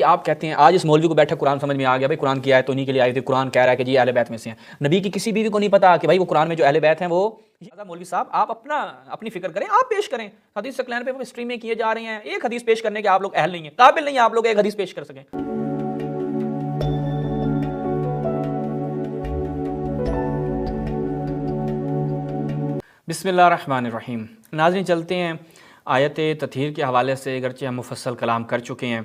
آپ کہتے ہیں آج اس مولوی کو بیٹھا قرآن سمجھ میں آ گیا، بھائی قرآن کی آیت تو انہیں کے لیے آئی تھی، قرآن کہہ رہا ہے کہ جی اہل بیت میں سے ہیں، نبی کی کسی بیوی کو نہیں پتا کہ بھائی وہ قرآن میں جو اہل بیت ہیں وہ مولوی صاحب آپ اپنی فکر کریں، آپ پیش کریں حدیث ثقلین پہ اسٹریم میں کیے جا رہے ہیں، ایک حدیث پیش کرنے کے آپ لوگ اہل نہیں ہیں، قابل نہیں ہیں آپ لوگ ایک حدیث پیش کر سکیں۔ بسم اللہ الرحمن الرحیم۔ ناظرین چلتے ہیں آیت تطہیر کے حوالے سے، اگرچہ ہم مفصل کلام کر چکے ہیں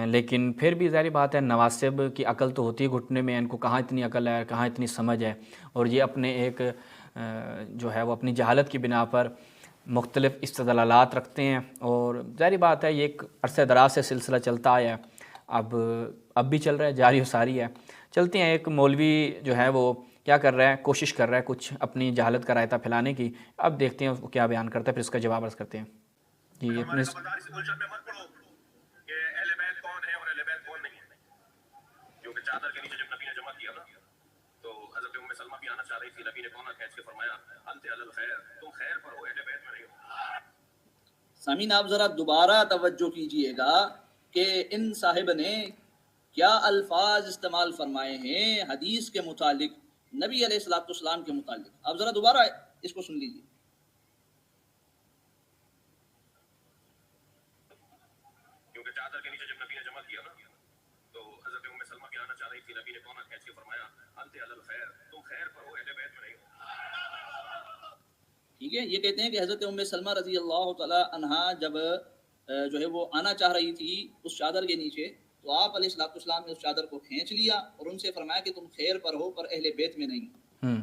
لیکن پھر بھی ظاہری بات ہے نواسب کی عقل تو ہوتی ہے گھٹنے میں، ان کو کہاں اتنی عقل ہے، کہاں اتنی سمجھ ہے، اور یہ اپنے ایک جو ہے وہ اپنی جہالت کی بنا پر مختلف استدلالات رکھتے ہیں، اور ظاہری بات ہے یہ ایک عرصہ دراز سے سلسلہ چلتا آیا ہے، اب بھی چل رہا ہے، جاری و ساری ہے۔ چلتے ہیں، ایک مولوی جو ہے وہ کیا کر رہا ہے، کوشش کر رہا ہے کچھ اپنی جہالت کا رائتہ پھیلانے کی، اب دیکھتے ہیں وہ کیا بیان کرتا ہے، پھر اس کا جواب عرض کرتے ہیں۔ جی اپنے کیونکہ چادر کے نیچے جب نبی نے جمع کیا نا تو حضرت ام سلمہ بھی آنا چاہ رہی تھی، نبی نے کونہ کھینچ کے فرمایا انت علی الخیر، تم خیر پر ہو، اہل بیت میں نہیں ہو۔ سامعین آپ ذرا دوبارہ توجہ کیجئے گا کہ ان صاحب نے کیا الفاظ استعمال فرمائے ہیں حدیث کے متعلق، نبی علیہ الصلوۃ والسلام کے متعلق۔ آپ ذرا دوبارہ اس کو سن لیجئے۔ کیونکہ چادر کے نیچے جب نبی نے جمع کیا نا تو حضرت ام سلمہ بھی آنا چاہ رہی تھی، نبی نے کونہ کھینچ کے فرمایا انت علی الخیر، تم خیر پر ہو، اہل بیت میں نہیں ہو۔ ٹھیک ہے، یہ کہتے ہیں کہ حضرت ام سلمہ رضی اللہ تعالی عنہا جب جو ہے وہ آنا چاہ رہی تھی اس چادر کے نیچے، تو آپ علیہ الصلوۃ والسلام نے اس چادر کو کھینچ لیا اور ان سے فرمایا کہ تم خیر پر ہو، پر اہل بیت میں نہیں ہو۔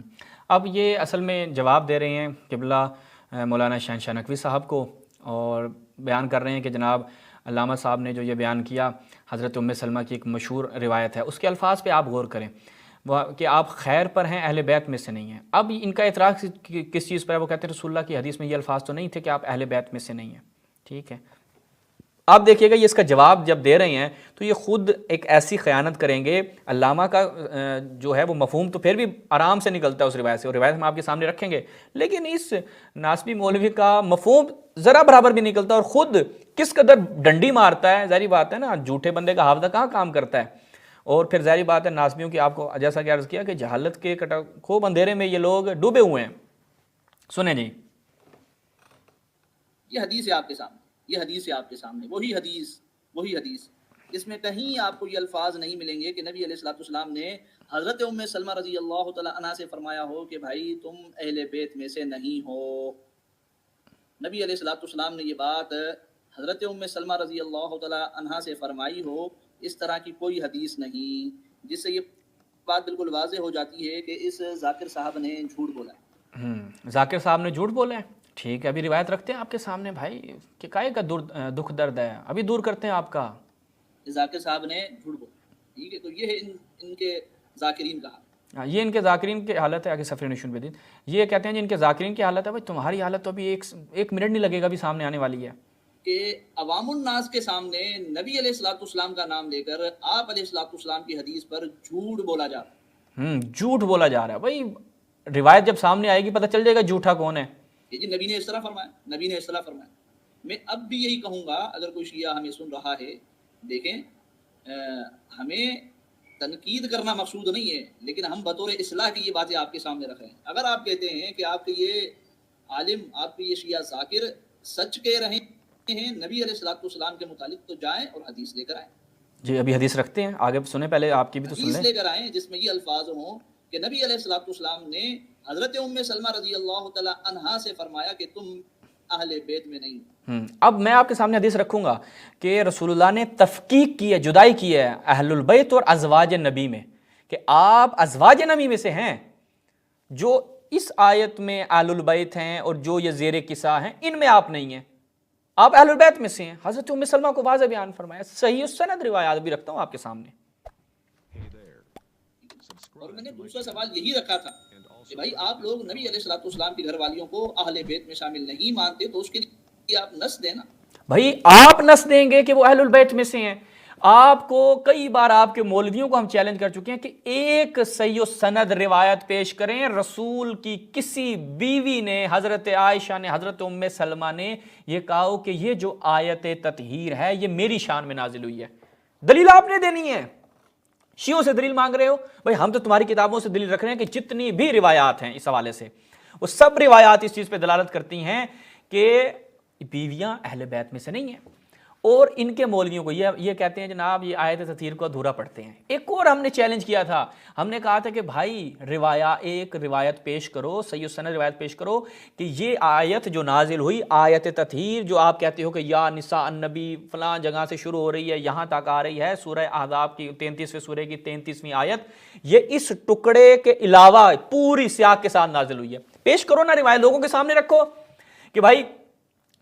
اب یہ اصل میں جواب دے رہے ہیں قبلہ مولانا شہنشاہ نقوی صاحب کو، اور بیان کر رہے ہیں کہ جناب علامہ صاحب نے جو یہ بیان کیا حضرت ام سلمہ کی ایک مشہور روایت ہے، اس کے الفاظ پہ آپ غور کریں کہ آپ خیر پر ہیں، اہل بیت میں سے نہیں ہیں۔ اب ان کا اعتراض کس چیز پر ہے؟ وہ کہتے ہیں رسول اللہ کی حدیث میں یہ الفاظ تو نہیں تھے کہ آپ اہل بیت میں سے نہیں ہیں۔ ٹھیک ہے، آپ دیکھیے گا یہ اس کا جواب جب دے رہے ہیں تو یہ خود ایک ایسی خیانت کریں گے، علامہ کا جو ہے وہ مفہوم تو پھر بھی آرام سے نکلتا ہے اس روایت سے، اور روایت ہم آپ کے سامنے رکھیں گے، لیکن اس ناسبی مولوی کا مفہوم ذرا برابر بھی نکلتا ہے، اور خود کس قدر ڈنڈی مارتا ہے۔ ظاہری بات ہے نا، جھوٹے بندے کا حافظہ کہاں کام کرتا ہے، اور پھر ظاہری بات ہے ناسبیوں کی آپ کو جیسا کہ عرض کیا کہ جہالت کے خوب اندھیرے میں یہ لوگ ڈوبے ہوئے ہیں۔ سنیں جی، یہ حدیث ہے آپ کے سامنے، یہ حدیث ہے آپ کے سامنے، وہی حدیث جس میں کہیں آپ کو یہ الفاظ نہیں ملیں گے کہ نبی علیہ الصلوۃ والسلام نے حضرت ام سلمہ رضی اللہ تعالی عنہا سے فرمایا ہو کہ بھائی تم اہل بیت میں سے نہیں ہو۔ نبی علیہ الصلوۃ والسلام نے یہ بات حضرت ام سلمہ رضی اللہ تعالی عنہا سے فرمائی ہو، اس طرح کی کوئی حدیث نہیں، جس سے یہ بات بالکل واضح ہو جاتی ہے کہ اس ذاکر صاحب نے جھوٹ بولا ہے۔ ذاکر صاحب نے جھوٹ بولے ہیں۔ ٹھیک ہے، ابھی روایت رکھتے ہیں آپ کے سامنے بھائی کہ کائے کا دکھ درد ہے، ابھی دور کرتے ہیں آپ کا۔ ذاکر صاحب نے جھوٹ بولا، ٹھیک ہے، تو یہ ہے ان کے ذاکرین کا حال۔ یہ ان کے ذاکرین کی حالت ہے، آگے صفحہ نشون پہ دین یہ کہتے ہیں جی ان کے ذاکرین کی حالت ہے، بھائی تمہاری حالت تو ابھی ایک منٹ نہیں لگے گا، ابھی سامنے آنے والی ہے کہ عوام الناس کے سامنے نبی علیہ الصلوۃ والسلام کا نام لے کر آپ علیہ الصلوۃ والسلام کی حدیث پر جھوٹ بولا جا رہا ہے۔ جھوٹ بولا جا رہا ہے، بھائی روایت جب سامنے آئے گی پتہ چل جائے گا جھوٹا کون ہے۔ جی نبی نے اس طرح فرمایا، نبی نے اس طرح فرمایا۔ میں اب بھی یہی کہوں گا، اگر کوئی شیعہ ہمیں سن رہا ہے، دیکھیں ہمیں تنقید کرنا مقصود نہیں ہے، لیکن ہم بطور اصلاح کی یہ باتیں آپ کے سامنے رکھ رہے ہیں۔ اگر آپ کہتے ہیں کہ آپ کے یہ عالم، آپ کے یہ شیعہ ذاکر سچ کہہ رہے ہیں نبی علیہ الصلوۃ والسلام کے متعلق، تو جائیں اور حدیث لے کر آئیں۔ جی ابھی حدیث رکھتے ہیں، آگے سنیں، پہلے آپ کی بھی تو سن حدیث لیں۔ لے کر آئیں جس میں یہ الفاظ ہوں کہ نبی علیہ الصلوۃ والسلام نے حضرت ام سلمہ رضی اللہ تعالی عنہا سے فرمایا کہ تم اہل بیت میں نہیں ہو۔ اب میں آپ کے سامنے حدیث رکھوں گا کہ رسول اللہ نے تفکیک کی ہے، جدائی کی ہے اہل البیت اور ازواج نبی میں، کہ آپ ازواج نبی میں سے ہیں، جو اس آیت میں اہل البیت ہیں اور جو یہ زیر قصہ ہیں ان میں آپ نہیں ہیں، آپ اہل البیت میں سے ہیں۔ حضرت ام سلمہ کو واضح بیان فرمایا، صحیح السند روایات بھی رکھتا ہوں آپ کے سامنے۔ اور میں نے دوسرا سوال یہی رکھا تھا کہ بھائی آپ لوگ نبی علیہ الصلوۃ والسلام کی گھر والیوں کو اہل بیت میں شامل نہیں مانتے، تو اس کے لیے آپ نص دیں نا۔ بھائی آپ نص دیں گے کہ وہ اہل البیت میں سے ہیں؟ آپ کو کئی بار آپ کے مولویوں کو ہم چیلنج کر چکے ہیں کہ ایک صحیح و سند روایت پیش کریں، رسول کی کسی بیوی نے، حضرت عائشہ نے، حضرت ام سلمہ نے یہ کہا کہ یہ جو آیت تطہیر ہے یہ میری شان میں نازل ہوئی ہے، دلیل آپ نے دینی ہے. شیعوں سے دلیل مانگ رہے ہو, بھائی ہم تو تمہاری کتابوں سے دلیل رکھ رہے ہیں کہ جتنی بھی روایات ہیں اس حوالے سے وہ سب روایات اس چیز پہ دلالت کرتی ہیں کہ بیویاں اہل بیت میں سے نہیں ہیں. اور ان کے مولویوں کو یہ کہتے ہیں جناب یہ آیت تطہیر کو ادھورا پڑھتے ہیں. ایک اور ہم نے چیلنج کیا تھا, ہم نے کہا تھا کہ بھائی ایک روایت پیش کرو, صحیح السند روایت پیش کرو کہ یہ آیت جو نازل ہوئی آیت تطہیر جو آپ کہتے ہو کہ یا نساء النبی فلاں جگہ سے شروع ہو رہی ہے یہاں تک آ رہی ہے سورہ احزاب کی 33ویں سورہ کی 33ویں آیت, یہ اس ٹکڑے کے علاوہ پوری سیاق کے ساتھ نازل ہوئی ہے. پیش کرو نا روایت, لوگوں کے سامنے رکھو کہ بھائی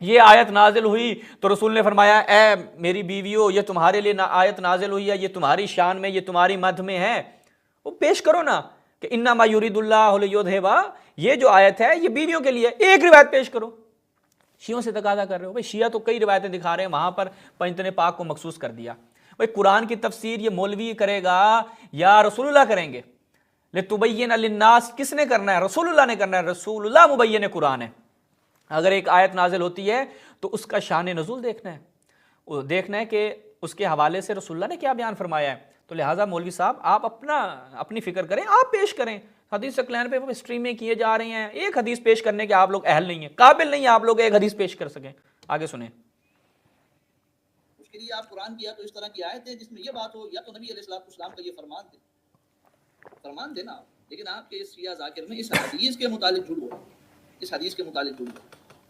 یہ آیت نازل ہوئی تو رسول نے فرمایا اے میری بیویوں یہ تمہارے لیے آیت نازل ہوئی ہے, یہ تمہاری شان میں, یہ تمہاری مدح میں ہے. وہ پیش کرو نا کہ انما یرید اللہ لیذھب, یہ جو آیت ہے یہ بیویوں کے لیے, ایک روایت پیش کرو. شیعوں سے تقاضا کر رہے ہو, بھائی شیعہ تو کئی روایتیں دکھا رہے ہیں, وہاں پر پنجتن پاک کو مخصوص کر دیا. بھائی قرآن کی تفسیر یہ مولوی کرے گا یا رسول اللہ کریں گے؟ لتبین للناس کس نے کرنا ہے؟ رسول اللہ نے کرنا ہے. رسول اللہ مبین قرآن ہے. اگر ایک آیت نازل ہوتی ہے تو اس کا شان نزول دیکھنا ہے, دیکھنا ہے کہ اس کے حوالے سے رسول اللہ نے کیا بیان فرمایا ہے. تو لہٰذا مولوی صاحب آپ اپنی فکر کریں, آپ پیش کریں. حدیث ثقلین پہ اسٹریمیں کیے جا رہی ہیں, ایک حدیث پیش کرنے کے آپ لوگ اہل نہیں ہیں, قابل نہیں ہیں آپ لوگ ایک حدیث پیش کر سکیں. آگے سنیں. اس کے لیے آپ قرآن کی یا تو اس طرح کی آیت ہے جس میں یہ بات ہو, یا تو نبی علیہ السلام کا یہ فرمان دے نا آپ. لیکن آپ کے اس شیعہ ذاکر میں اس حدیث کے متعلق جھوٹ ہو, اس حدیث کے متعلق جھوٹ ہو.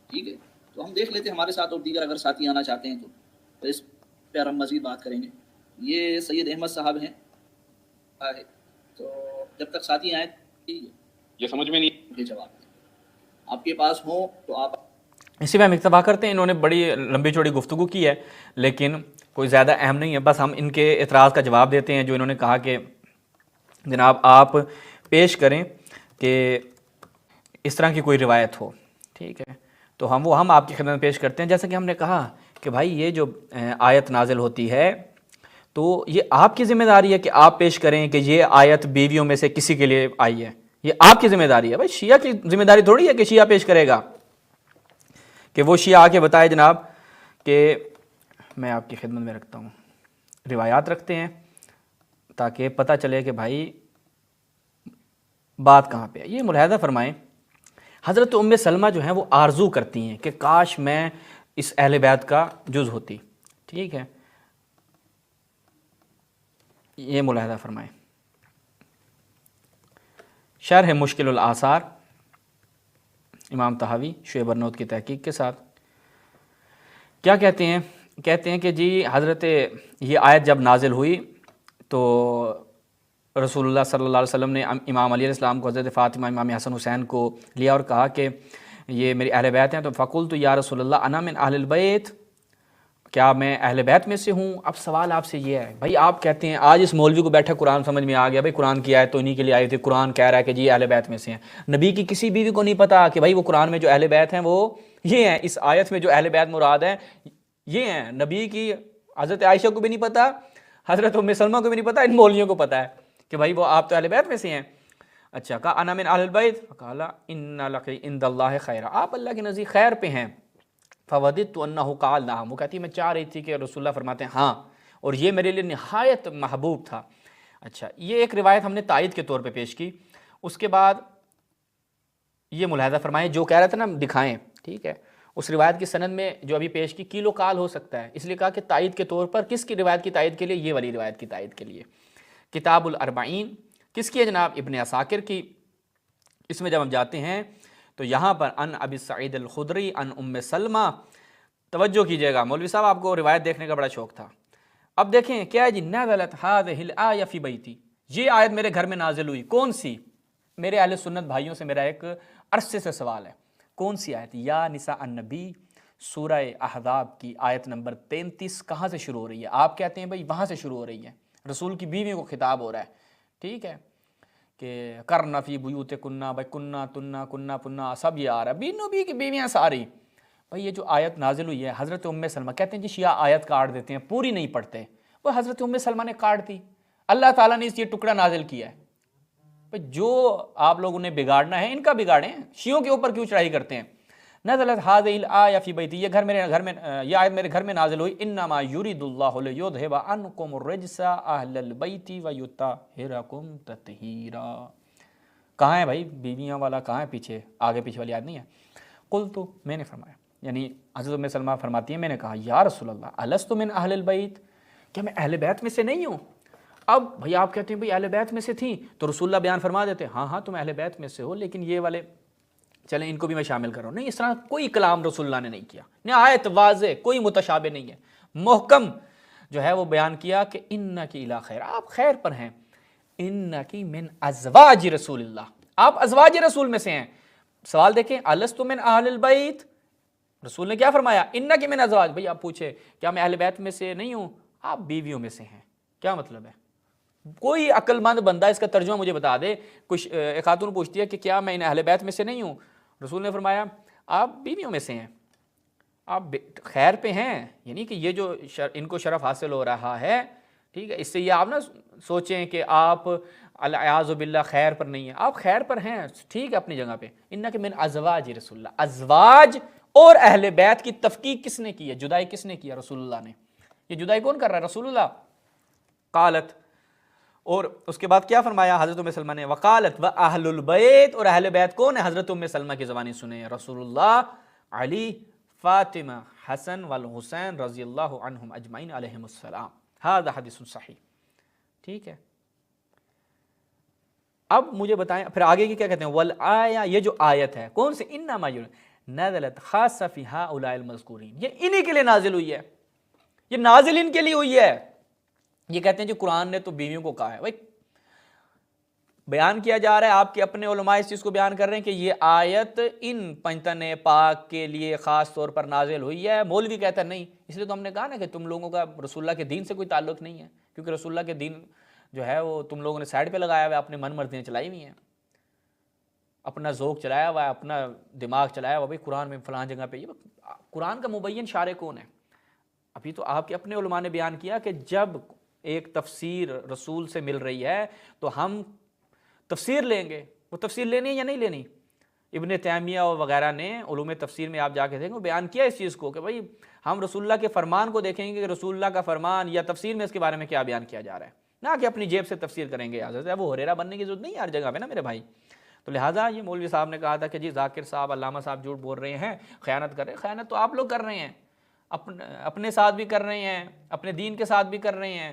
ٹھیک ہے, تو ہم دیکھ لیتے ہیں ہمارے ساتھ اور دیگر اگر ساتھی آنا چاہتے ہیں تو اس پہ ہم مزید بات کریں گے. یہ سید احمد صاحب ہیں, تو جب تک ساتھی آئیں یہ سمجھ میں نہیں جواب آپ کے پاس ہوں تو آپ اسی میں ہم اکتفا کرتے ہیں. انہوں نے بڑی لمبی چوڑی گفتگو کی ہے لیکن کوئی زیادہ اہم نہیں ہے, بس ہم ان کے اعتراض کا جواب دیتے ہیں جو انہوں نے کہا کہ جناب آپ پیش کریں کہ اس طرح کی کوئی روایت ہو. ٹھیک ہے, تو ہم آپ کی خدمت میں پیش کرتے ہیں. جیسا کہ ہم نے کہا کہ بھائی یہ جو آیت نازل ہوتی ہے تو یہ آپ کی ذمہ داری ہے کہ آپ پیش کریں کہ یہ آیت بیویوں میں سے کسی کے لیے آئی ہے, یہ آپ کی ذمہ داری ہے. بھائی شیعہ کی ذمہ داری تھوڑی ہے کہ شیعہ پیش کرے گا, کہ وہ شیعہ آ کے بتائے جناب کہ میں آپ کی خدمت میں رکھتا ہوں, روایات رکھتے ہیں تاکہ پتہ چلے کہ بھائی بات کہاں پہ ہے. یہ ملاحظہ فرمائیں, حضرت ام سلمہ جو ہیں وہ آرزو کرتی ہیں کہ کاش میں اس اہل بیت کا جز ہوتی. ٹھیک ہے, یہ ملاحظہ فرمائیں. شرح مشکل الآثار امام طحاوی شعیب ارنوت کی تحقیق کے ساتھ کیا کہتے ہیں؟ کہتے ہیں کہ جی حضرت یہ آیت جب نازل ہوئی تو رسول اللہ صلی اللہ علیہ وسلم نے امام علیہ السلام کو, حضرت فاطمہ, امام حسن حسین کو لیا اور کہا کہ یہ میری اہل بیت ہیں. تو فقلت یا رسول اللہ انا من اہل البیت, کیا میں اہل بیت میں سے ہوں؟ اب سوال آپ سے یہ ہے, بھائی آپ کہتے ہیں آج اس مولوی کو بیٹھا قرآن سمجھ میں آ گیا, بھائی قرآن کی آیت تو انہی کے لیے آئی تھی, قرآن کہہ رہا ہے کہ جی اہل بیت میں سے ہیں. نبی کی کسی بیوی کو نہیں پتا کہ بھائی وہ قرآن میں جو اہل بیت ہیں وہ یہ ہیں, اس آیت میں جو اہل بیت مراد ہیں یہ ہیں. نبی کی حضرت عائشہ کو بھی نہیں پتا, حضرت ام سلمہ کو بھی نہیں پتا, ان مولویوں کو پتا ہے کہ بھائی وہ آپ تو اہل بیت میں سے ہیں. اچھا, کہا انا من اہل البیت, قال ان لک عند اللہ خیرا, آپ اللہ کے نزدیک خیر پہ ہیں. فوددت انہ قال نعم, وہ کہتی ہے میں چاہ رہی تھی کہ رسول اللہ فرماتے ہیں ہاں, اور یہ میرے لیے نہایت محبوب تھا. اچھا, یہ ایک روایت ہم نے تائید کے طور پہ پیش کی. اس کے بعد یہ ملاحظہ فرمائیں, جو کہہ رہا تھا نا دکھائیں, ٹھیک ہے, اس روایت کی سند میں جو ابھی پیش کی کیلو کال ہو سکتا ہے, اس لیے کہا کہ تائید کے طور پر کس کی روایت کی تائید کے لیے؟ یہ والی روایت کی تائید کے لیے. کتاب الاربعین کس کی ہے جناب؟ ابن عساکر کی. اس میں جب ہم جاتے ہیں تو یہاں پر ان ابی سعید الخدری ان ام سلمہ, توجہ کیجئے گا مولوی صاحب, آپ کو روایت دیکھنے کا بڑا شوق تھا. اب دیکھیں کیا ہے جی, نزلت هذه الآیہ فی بیتی, یہ آیت میرے گھر میں نازل ہوئی. کون سی؟ میرے اہل سنت بھائیوں سے میرا ایک عرصے سے سوال ہے, کون سی آیت؟ یا نساء النبی سورہ احزاب کی آیت نمبر 33 کہاں سے شروع ہو رہی ہے؟ آپ کہتے ہیں بھائی وہاں سے شروع ہو رہی ہے, رسول کی بیوی کو خطاب ہو رہا ہے. ٹھیک ہے, کہ کرنا فی بیوتکن, بھائی کننا تننا کننا پننا سب یہ آ رہا ہے, نبی کی بیویاں ساری. بھائی یہ جو آیت نازل ہوئی ہے حضرت ام سلمہ, کہتے ہیں جی شیعہ آیت کاٹ دیتے ہیں, پوری نہیں پڑھتے. وہ حضرت ام سلمہ نے کاٹ دی, اللہ تعالیٰ نے اس یہ ٹکڑا نازل کیا ہے. بھائی جو آپ لوگوں نے بگاڑنا ہے ان کا بگاڑیں, شیعوں کے اوپر کیوں چڑھائی کرتے ہیں؟ نزلت هذه الآية في بيتي، یہ آیت میرے گھر میں نازل ہوئی، انما یرید اللہ لیذھب عنکم الرجس اہل البیت ویطہرکم تطہیرا۔ کہاں ہے بھائی بیویاں والا، کہاں ہے پیچھے، آگے پیچھے والی آیت نہیں ہے۔ قلت، میں نے فرمایا، یعنی حضرت ام سلمہ فرماتی ہیں میں نے کہا یا رسول اللہ الست من اہل البیت، کیا میں اہل بیت میں سے نہیں ہوں؟ اب بھائی آپ کہتے ہیں بھائی اہل بیت میں سے تھیں تو رسول اللہ بیان فرما دیتے ہاں ہاں تم اہل بیت میں سے ہو، لیکن یہ والے چلیں ان کو بھی میں شامل کر رہا ہوں۔ نہیں، اس طرح کوئی کلام رسول اللہ نے نہیں کیا، نہایت واضح، کوئی متشابہ نہیں ہے، محکم جو ہے وہ بیان کیا کہ انکی الی خیر، آپ خیر پر ہیں، انکی من ازواج رسول اللہ، آپ ازواج رسول میں سے ہیں۔ سوال دیکھیں، الست من اہل البیت، رسول نے کیا فرمایا، انکی من ازواج، بھئی آپ پوچھے کیا میں اہل بیت میں سے نہیں ہوں، آپ بیویوں میں سے ہیں، کیا مطلب ہے؟ کوئی عقل مند بندہ اس کا ترجمہ مجھے بتا دے۔ کچھ ایک خاتون پوچھتی ہے کہ کیا میں ان اہل بیت میں سے نہیں ہوں، رسول نے فرمایا آپ بیویوں میں سے ہیں، آپ خیر پہ ہیں، یعنی کہ یہ جو ان کو شرف حاصل ہو رہا ہے، ٹھیک ہے، اس سے یہ آپ نہ سوچیں کہ آپ اعوذ باللہ خیر پر نہیں ہیں، آپ خیر پر ہیں، ٹھیک ہے اپنی جگہ پہ۔ انک من ازواج رسول اللہ، ازواج اور اہل بیت کی تفکیک کس نے کی ہے، جدائی کس نے کی ہے؟ رسول اللہ نے۔ یہ جدائی کون کر رہا ہے؟ رسول اللہ۔ قالت، اور اس کے بعد کیا فرمایا حضرت ام سلمہ نے، وقالت و اہل البیت، اور اہل بیت کون ہے؟ حضرت ام سلمہ کی زبانی سنیں، رسول اللہ، علی، فاطمہ، حسن والحسین رضی اللہ عنہم اجمعین علیہم السلام، ھذا حدیث صحیح، ٹھیک ہے۔ اب مجھے بتائیں پھر آگے کی کیا کہتے ہیں، والآیہ، یہ جو آیت ہے کون سی، انما نزلت خاصہ فی ہؤلاء المذکورین، یہ انہی کے لیے نازل ہوئی ہے، یہ نازل ان کے لیے ہوئی ہے۔ یہ کہتے ہیں جو قرآن نے تو بیویوں کو کہا ہے، بھائی بیان کیا جا رہا ہے، آپ کے اپنے علماء اس چیز کو بیان کر رہے ہیں کہ یہ آیت ان پنجتن پاک کے لیے خاص طور پر نازل ہوئی ہے۔ مولوی کہتا ہے نہیں، اس لیے تو ہم نے کہا نا کہ تم لوگوں کا رسول اللہ کے دین سے کوئی تعلق نہیں ہے، کیونکہ رسول اللہ کے دین جو ہے وہ تم لوگوں نے سائڈ پہ لگایا ہوا ہے، اپنے من مرضیاں چلائی ہوئی ہیں، اپنا ذوق چلایا ہوا ہے، اپنا دماغ چلایا ہوا، بھائی قرآن میں فلاں جگہ پہ، یہ قرآن کا مبین شارح کون ہے؟ ابھی تو آپ کے اپنے علماء نے بیان کیا کہ جب ایک تفسیر رسول سے مل رہی ہے تو ہم تفسیر لیں گے، وہ تفسیر لینی ہے یا نہیں لینی؟ ابن تیمیہ وغیرہ نے علوم تفسیر میں آپ جا کے دیکھیں وہ بیان کیا اس چیز کو کہ بھائی ہم رسول اللہ کے فرمان کو دیکھیں گے کہ رسول اللہ کا فرمان یا تفسیر میں اس کے بارے میں کیا بیان کیا جا رہا ہے، نہ کہ اپنی جیب سے تفسیر کریں گے۔ حضرت ابو ہریرہ بننے کی ضرورت نہیں ہے ہر جگہ پہ نا میرے بھائی۔ تو لہٰذا یہ مولوی صاحب نے کہا تھا کہ جی ذاکر صاحب، علامہ صاحب جھوٹ بول رہے ہیں، خیانت کر رہے ہیں، خیانت تو آپ لوگ کر رہے ہیں، اپنے ساتھ بھی کر رہے ہیں، اپنے دین کے ساتھ بھی کر رہے ہیں،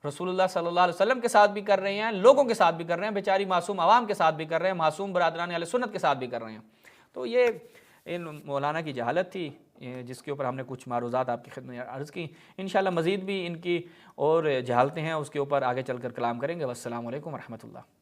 رسول اللہ صلی اللہ علیہ وسلم کے ساتھ بھی کر رہے ہیں، لوگوں کے ساتھ بھی کر رہے ہیں، بیچاری معصوم عوام کے ساتھ بھی کر رہے ہیں، معصوم برادران اہل سنت کے ساتھ بھی کر رہے ہیں۔ تو یہ ان مولانا کی جہالت تھی جس کے اوپر ہم نے کچھ معروضات آپ کی خدمت میں عرض کی۔ انشاءاللہ مزید بھی ان کی اور جہالتیں ہیں، اس کے اوپر آگے چل کر کلام کریں گے۔ والسلام علیکم ورحمۃ اللہ۔